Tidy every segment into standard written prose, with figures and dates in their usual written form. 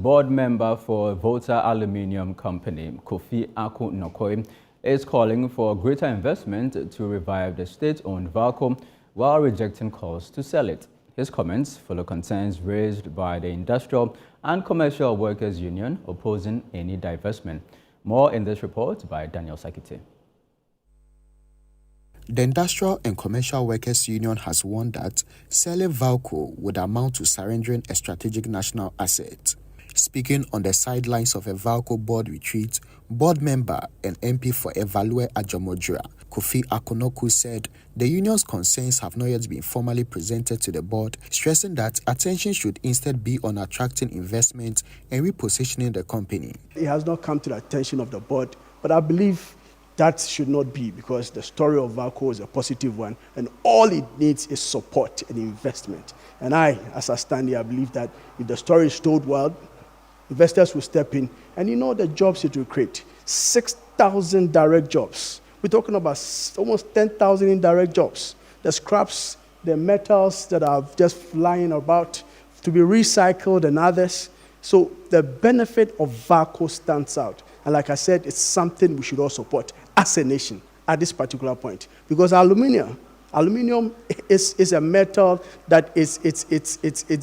board member for Volta Aluminium Company, Kofi Nokoe, is calling for greater investment to revive the state-owned VALCO while rejecting calls to sell it. His comments follow concerns raised by the Industrial and Commercial Workers Union opposing any divestment. More in this report by Daniel Sakite. The Industrial and Commercial Workers Union has warned that selling VALCO would amount to surrendering a strategic national asset. Speaking on the sidelines of a VALCO board retreat, board member and MP for Evalue Ajomodra, Kofi Nokoe, said the union's concerns have not yet been formally presented to the board, stressing that attention should instead be on attracting investment and repositioning the company. It has not come to the attention of the board, but I believe that should not be, because the story of VALCO is a positive one, and all it needs is support and investment. And as I stand here, I believe that if the story is told well, investors will step in, and the jobs it will create. 6,000 direct jobs. We're talking about almost 10,000 indirect jobs. The scraps, the metals that are just flying about to be recycled and others. So the benefit of VALCO stands out. And like I said, it's something we should all support as a nation at this particular point. Because aluminium is a metal that it's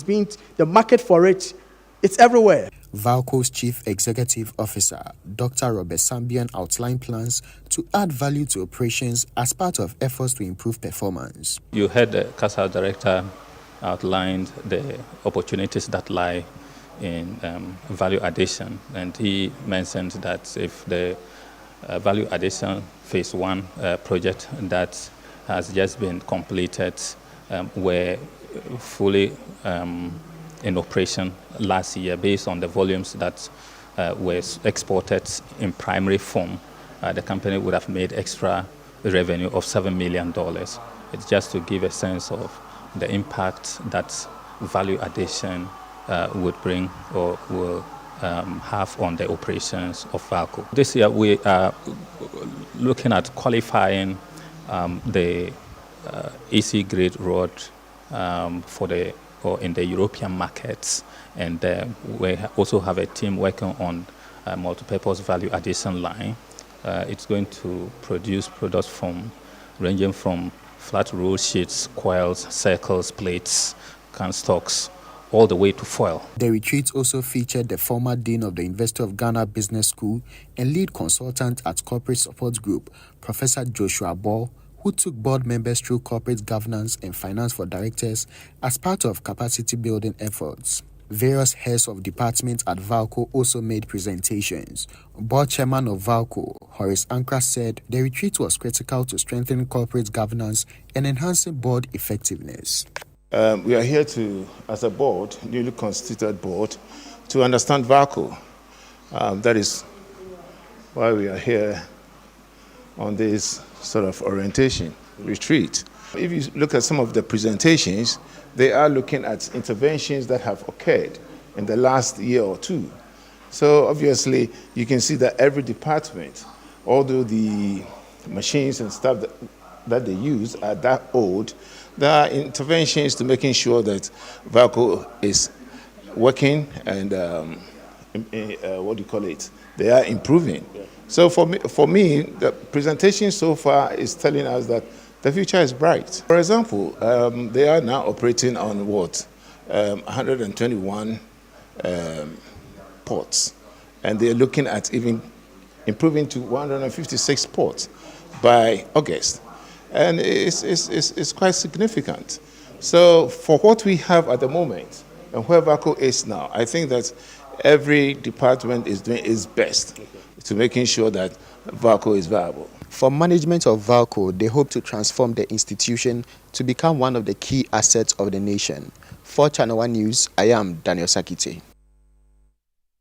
being, the market for it, it's everywhere. VALCO's Chief Executive Officer, Dr. Robert Sambian, outlined plans to add value to operations as part of efforts to improve performance. You heard the CASA director outlined the opportunities that lie in value addition, and he mentioned that if the value addition phase 1 project that has just been completed were fully in operation last year based on the volumes that were exported in primary form, the company would have made extra revenue of $7 million. It's just to give a sense of the impact that value addition would bring or will have on the operations of VALCO. This year we are looking at qualifying the EC grade rod in the European markets, and we also have a team working on a multi-purpose value addition line. It's going to produce products ranging from flat roll sheets, coils, circles, plates, can stocks, all the way to foil. The retreat also featured the former dean of the University of Ghana Business School and lead consultant at Corporate Support Group, Professor Joshua Ball, who took board members through corporate governance and finance for directors as part of capacity building efforts. Various heads of departments at VALCO also made presentations. Board chairman of VALCO, Horace Ankrah, said the retreat was critical to strengthening corporate governance and enhancing board effectiveness. We are here as a board, newly constituted board, to understand VALCO. That is why we are here on this sort of orientation retreat. If you look at some of the presentations, they are looking at interventions that have occurred in the last year or two. So obviously, you can see that every department, although the machines and stuff that they use are that old, there are interventions to making sure that VALCO is working and they are improving. So for me, the presentation so far is telling us that the future is bright. For example, they are now operating on 121 ports, and they're looking at even improving to 156 ports by August. And it's quite significant. So for what we have at the moment and where VALCO is now, I think that every department is doing its best to making sure that VALCO is viable. For management of VALCO, they hope to transform the institution to become one of the key assets of the nation. For ChannelOne News, I am Daniel Sakite.